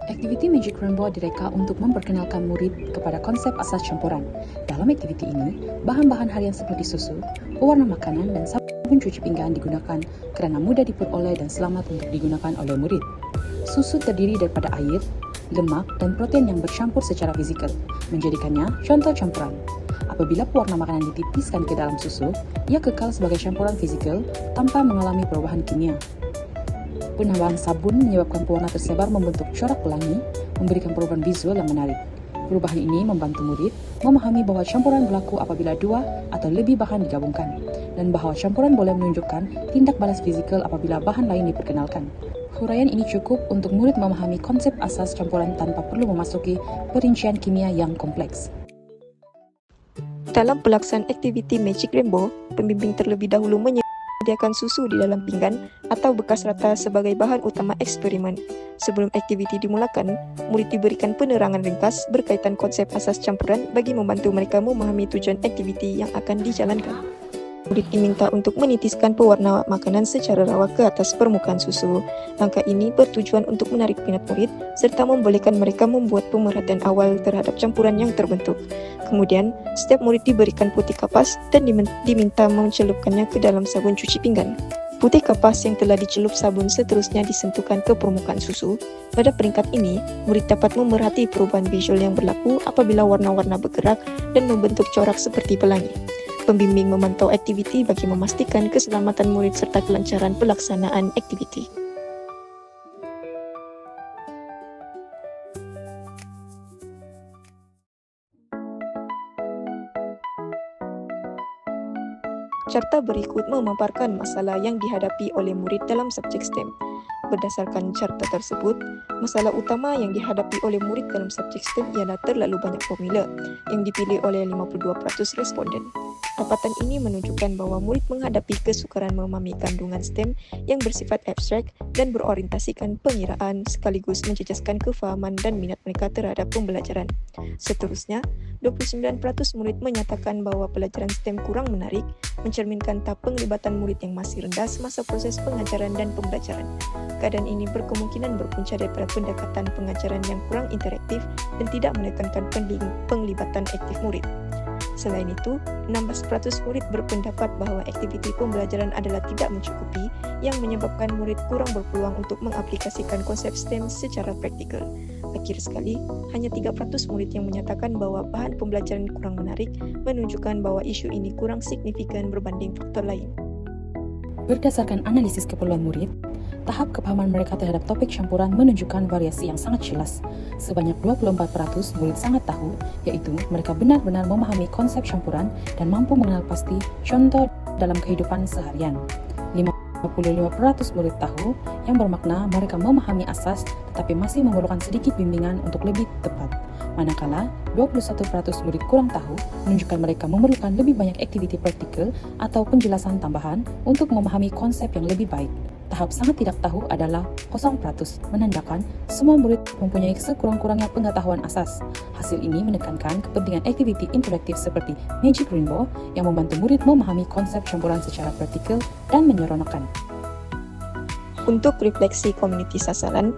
Aktiviti Magic Rainbow direka untuk memperkenalkan murid kepada konsep asas campuran. Dalam aktiviti ini, bahan-bahan harian seperti susu, pewarna makanan, dan sabun cuci pinggan digunakan kerana mudah diperoleh dan selamat untuk digunakan oleh murid. Susu terdiri daripada air, lemak, dan protein yang bercampur secara fizikal, menjadikannya contoh campuran. Apabila pewarna makanan ditipiskan ke dalam susu, ia kekal sebagai campuran fizikal tanpa mengalami perubahan kimia. Penambahan sabun menyebabkan pewarna tersebar membentuk corak pelangi, memberikan perubahan visual yang menarik. Perubahan ini membantu murid memahami bahawa campuran berlaku apabila dua atau lebih bahan digabungkan, dan bahawa campuran boleh menunjukkan tindak balas fizikal apabila bahan lain diperkenalkan. Huraian ini cukup untuk murid memahami konsep asas campuran tanpa perlu memasuki perincian kimia yang kompleks. Dalam pelaksanaan aktiviti Magic Rainbow, pembimbing terlebih dahulu menyediakan susu di dalam pinggan atau bekas rata sebagai bahan utama eksperimen. Sebelum aktiviti dimulakan, murid diberikan penerangan ringkas berkaitan konsep asas campuran bagi membantu mereka memahami tujuan aktiviti yang akan dijalankan. Murid diminta untuk menitiskan pewarna makanan secara rawa ke atas permukaan susu. Langkah ini bertujuan untuk menarik minat murid serta membolehkan mereka membuat pemerhatian awal terhadap campuran yang terbentuk. Kemudian, setiap murid diberikan putih kapas dan diminta mencelupkannya ke dalam sabun cuci pinggan. Putih kapas yang telah dicelup sabun seterusnya disentuhkan ke permukaan susu. Pada peringkat ini, murid dapat memerhati perubahan visual yang berlaku apabila warna-warna bergerak dan membentuk corak seperti pelangi. Pembimbing memantau aktiviti bagi memastikan keselamatan murid serta kelancaran pelaksanaan aktiviti. Carta berikut memaparkan masalah yang dihadapi oleh murid dalam subjek STEM. Berdasarkan carta tersebut, masalah utama yang dihadapi oleh murid dalam subjek STEM ialah terlalu banyak formula yang dipilih oleh 52% responden. Dapatan ini menunjukkan bahawa murid menghadapi kesukaran memahami kandungan STEM yang bersifat abstrak dan berorientasikan pengiraan sekaligus menjejaskan kefahaman dan minat mereka terhadap pembelajaran. Seterusnya, 29% murid menyatakan bahawa pelajaran STEM kurang menarik, mencerminkan tahap penglibatan murid yang masih rendah semasa proses pengajaran dan pembelajaran. Keadaan ini berkemungkinan berpunca daripada pendekatan pengajaran yang kurang interaktif dan tidak menekankan penglibatan aktif murid. Selain itu, 16% murid berpendapat bahawa aktiviti pembelajaran adalah tidak mencukupi yang menyebabkan murid kurang berpeluang untuk mengaplikasikan konsep STEM secara praktikal. Akhir sekali, hanya 3% murid yang menyatakan bahawa bahan pembelajaran kurang menarik menunjukkan bahawa isu ini kurang signifikan berbanding faktor lain. Berdasarkan analisis keperluan murid, tahap kepahaman mereka terhadap topik campuran menunjukkan variasi yang sangat jelas. Sebanyak 24% murid sangat tahu, iaitu mereka benar-benar memahami konsep campuran dan mampu mengenal pasti contoh dalam kehidupan seharian. 55% murid tahu, yang bermakna mereka memahami asas tetapi masih memerlukan sedikit bimbingan untuk lebih tepat. Manakala 21% murid kurang tahu, menunjukkan mereka memerlukan lebih banyak aktiviti praktikal atau penjelasan tambahan untuk memahami konsep yang lebih baik. Tahap sangat tidak tahu adalah 0%, menandakan semua murid mempunyai sekurang-kurangnya pengetahuan asas. Hasil ini menekankan kepentingan aktiviti interaktif seperti Magic Rainbow yang membantu murid memahami konsep campuran secara praktikal dan menyeronokkan. Untuk refleksi komuniti sasaran,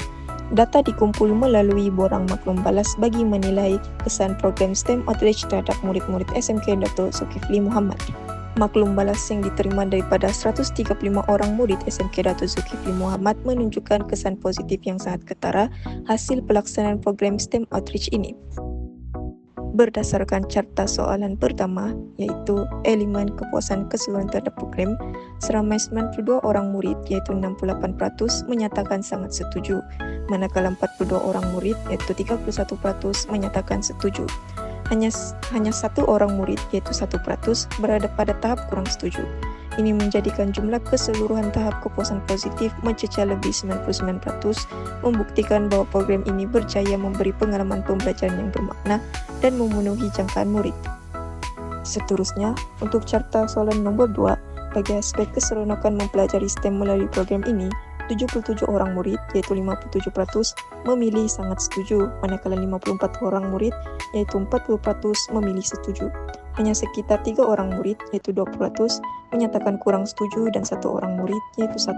data dikumpul melalui borang maklum balas bagi menilai kesan program STEM Outreach terhadap murid-murid SMK Dato' Zulkifli Muhammad. Maklum balas yang diterima daripada 135 orang murid SMK Dato' Zulkifli Muhammad menunjukkan kesan positif yang sangat ketara hasil pelaksanaan program STEM Outreach ini. Berdasarkan carta soalan pertama, iaitu elemen kepuasan keseluruhan terhadap program, seramai 92 orang murid, iaitu 68%, menyatakan sangat setuju, manakala 42 orang murid, iaitu 31%, menyatakan setuju. Hanya satu orang murid, iaitu 1%, berada pada tahap kurang setuju. Ini menjadikan jumlah keseluruhan tahap kepuasan positif mencecah lebih 99%, membuktikan bahawa program ini berjaya memberi pengalaman pembelajaran yang bermakna dan memenuhi jangkaan murid. Seterusnya, untuk carta soalan nombor 2, bagi aspek keseronokan mempelajari STEM melalui program ini, 77 orang murid, iaitu 57%, memilih sangat setuju, manakala 54 orang murid, iaitu 40%, memilih setuju. hanya sekitar 3 orang murid, yaitu 20%, menyatakan kurang setuju dan 1 orang murid, yaitu 1%,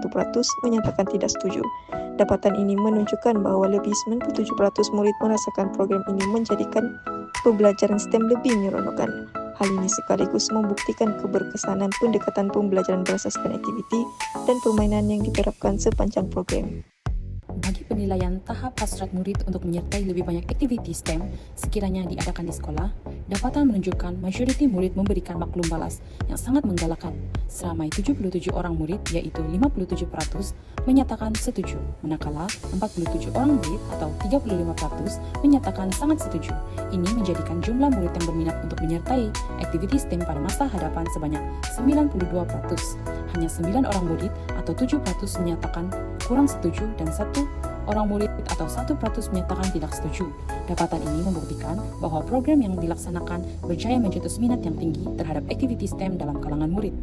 menyatakan tidak setuju. Dapatan ini menunjukkan bahwa lebih 97% murid merasakan program ini menjadikan pembelajaran STEM lebih menyeronokkan. Hal ini sekaligus membuktikan keberkesanan pendekatan pembelajaran berasaskan aktiviti dan permainan yang diterapkan sepanjang program. Bagi penilaian tahap hasrat murid untuk menyertai lebih banyak aktiviti STEM sekiranya diadakan di sekolah, dapatan menunjukkan majoriti murid memberikan maklum balas yang sangat menggalakkan. Seramai 77 orang murid, yaitu 57%, menyatakan setuju, manakala 47 orang murid atau 35% menyatakan sangat setuju. Ini menjadikan jumlah murid yang berminat untuk menyertai aktiviti STEM pada masa hadapan sebanyak 92%. Hanya 9 orang murid atau 7% menyatakan kurang setuju dan 1 orang murid atau 1% menyatakan tidak setuju. Dapatan ini membuktikan bahwa program yang dilaksanakan berjaya mencetus minat yang tinggi terhadap aktiviti STEM dalam kalangan murid.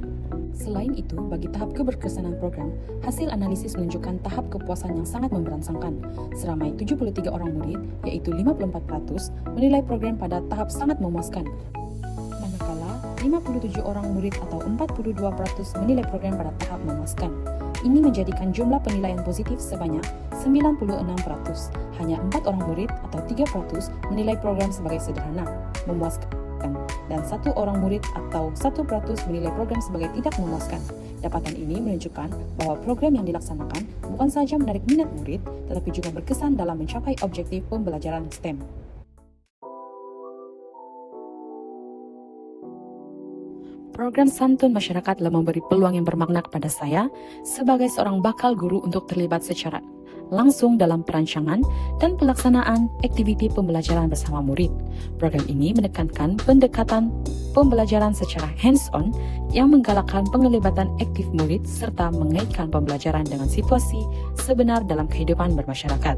Selain itu, bagi tahap keberkesanan program, hasil analisis menunjukkan tahap kepuasan yang sangat memberangsangkan. Seramai 73 orang murid, yaitu 54%, menilai program pada tahap sangat memuaskan. Manakala 57 orang murid atau 42% menilai program pada tahap memuaskan. Ini menjadikan jumlah penilaian positif sebanyak 96%. Hanya 4 orang murid atau 3% menilai program sebagai sederhana, memuaskan, dan 1 orang murid atau 1% menilai program sebagai tidak memuaskan. Dapatan ini menunjukkan bahwa program yang dilaksanakan bukan saja menarik minat murid, tetapi juga berkesan dalam mencapai objektif pembelajaran STEM. Program Santun Masyarakat telah memberi peluang yang bermakna kepada saya sebagai seorang bakal guru untuk terlibat secara langsung dalam perancangan dan pelaksanaan aktiviti pembelajaran bersama murid. Program ini menekankan pendekatan pembelajaran secara hands-on yang menggalakkan penglibatan aktif murid serta mengaitkan pembelajaran dengan situasi sebenar dalam kehidupan bermasyarakat.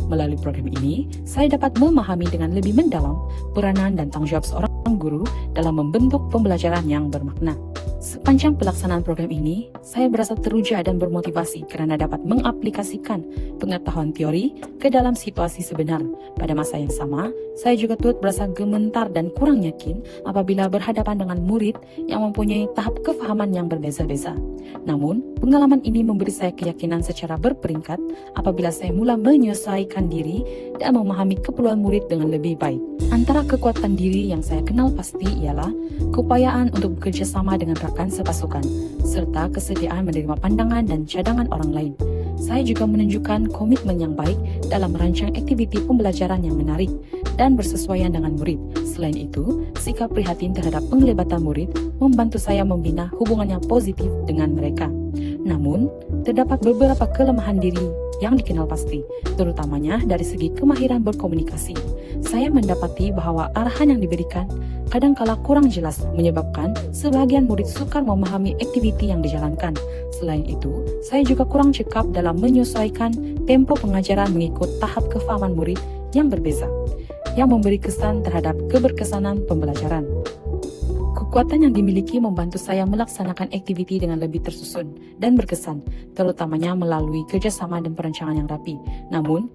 Melalui program ini, saya dapat memahami dengan lebih mendalam peranan dan tanggung jawab seorang guru dalam membentuk pembelajaran yang bermakna. Sepanjang pelaksanaan program ini, saya berasa teruja dan bermotivasi kerana dapat mengaplikasikan pengetahuan teori ke dalam situasi sebenar. Pada masa yang sama, saya juga turut berasa gementar dan kurang yakin apabila berhadapan dengan murid yang mempunyai tahap kefahaman yang berbeza-beza. Namun, pengalaman ini memberi saya keyakinan secara berperingkat apabila saya mula menyesuaikan diri dan memahami keperluan murid dengan lebih baik. Antara kekuatan diri yang saya kenal pasti ialah keupayaan untuk bekerja sama dengan rakan sepasukan, serta kesediaan menerima pandangan dan cadangan orang lain. Saya juga menunjukkan komitmen yang baik dalam merancang aktiviti pembelajaran yang menarik dan bersesuaian dengan murid. Selain itu, sikap prihatin terhadap penglibatan murid membantu saya membina hubungan yang positif dengan mereka. Namun, terdapat beberapa kelemahan diri yang dikenal pasti, terutamanya dari segi kemahiran berkomunikasi. Saya mendapati bahwa arahan yang diberikan kadangkala kurang jelas, menyebabkan sebagian murid sukar memahami aktiviti yang dijalankan. Selain itu, saya juga kurang cekap dalam menyesuaikan tempo pengajaran mengikut tahap kefahaman murid yang berbeza, yang memberi kesan terhadap keberkesanan pembelajaran. Kekuatan yang dimiliki membantu saya melaksanakan aktiviti dengan lebih tersusun dan berkesan, terutamanya melalui kerjasama dan perancangan yang rapi. Namun,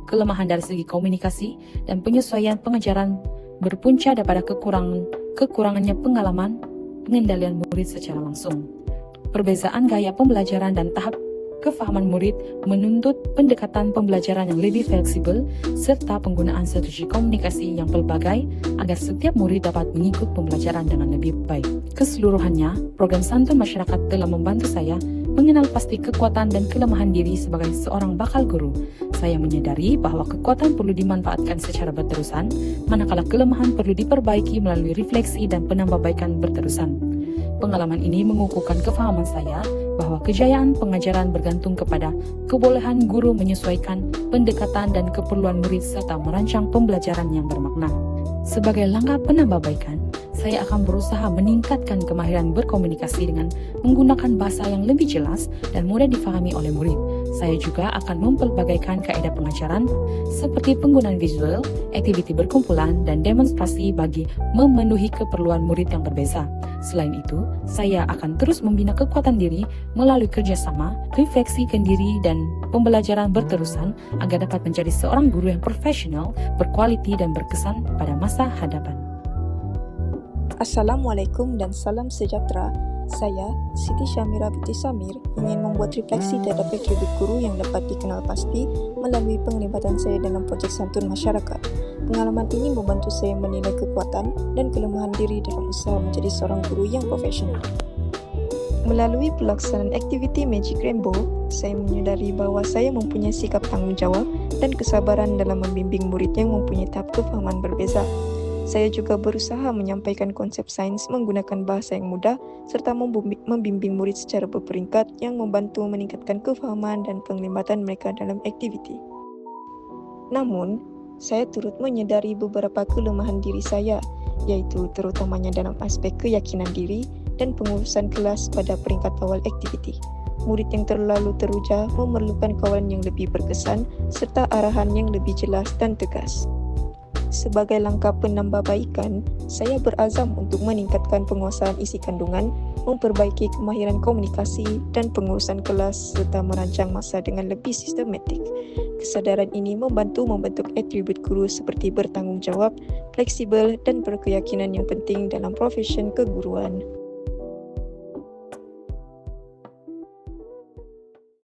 kelemahan dari segi komunikasi dan penyesuaian pengajaran berpunca daripada kekurangannya pengalaman pengendalian murid secara langsung. Perbezaan gaya pembelajaran dan tahap kefahaman murid menuntut pendekatan pembelajaran yang lebih fleksibel serta penggunaan strategi komunikasi yang pelbagai agar setiap murid dapat mengikut pembelajaran dengan lebih baik. Keseluruhannya, program Santun Masyarakat telah membantu saya mengenal pasti kekuatan dan kelemahan diri sebagai seorang bakal guru. Saya menyadari bahwa kekuatan perlu dimanfaatkan secara berterusan, manakala kelemahan perlu diperbaiki melalui refleksi dan penambahbaikan berterusan. Pengalaman ini mengukuhkan kefahaman saya bahwa kejayaan pengajaran bergantung kepada kebolehan guru menyesuaikan pendekatan dan keperluan murid serta merancang pembelajaran yang bermakna. Sebagai langkah penambahbaikan, saya akan berusaha meningkatkan kemahiran berkomunikasi dengan menggunakan bahasa yang lebih jelas dan mudah difahami oleh murid. Saya juga akan mempelbagaikan kaedah pengajaran seperti penggunaan visual, aktiviti berkumpulan, dan demonstrasi bagi memenuhi keperluan murid yang berbeza. Selain itu, saya akan terus membina kekuatan diri melalui kerjasama, refleksikan diri, dan pembelajaran berterusan agar dapat menjadi seorang guru yang profesional, berkualiti, dan berkesan pada masa hadapan. Assalamualaikum dan salam sejahtera. Saya, Siti Syamira binti Samir, ingin membuat refleksi terhadap atribut guru yang dapat dikenal pasti melalui penglibatan saya dalam projek santun masyarakat. Pengalaman ini membantu saya menilai kekuatan dan kelemahan diri dalam usaha menjadi seorang guru yang profesional. Melalui pelaksanaan aktiviti Magic Rainbow, saya menyadari bahawa saya mempunyai sikap tanggungjawab dan kesabaran dalam membimbing murid yang mempunyai tahap kefahaman berbeza. Saya juga berusaha menyampaikan konsep sains menggunakan bahasa yang mudah serta membimbing murid secara berperingkat yang membantu meningkatkan kefahaman dan penglibatan mereka dalam aktiviti. Namun, saya turut menyadari beberapa kelemahan diri saya, iaitu terutamanya dalam aspek keyakinan diri dan pengurusan kelas pada peringkat awal aktiviti. Murid yang terlalu teruja memerlukan kawan yang lebih berkesan serta arahan yang lebih jelas dan tegas. Sebagai langkah penambahbaikan, saya berazam untuk meningkatkan penguasaan isi kandungan, memperbaiki kemahiran komunikasi dan pengurusan kelas serta merancang masa dengan lebih sistematik. Kesadaran ini membantu membentuk atribut guru seperti bertanggungjawab, fleksibel dan berkeyakinan yang penting dalam profesion keguruan.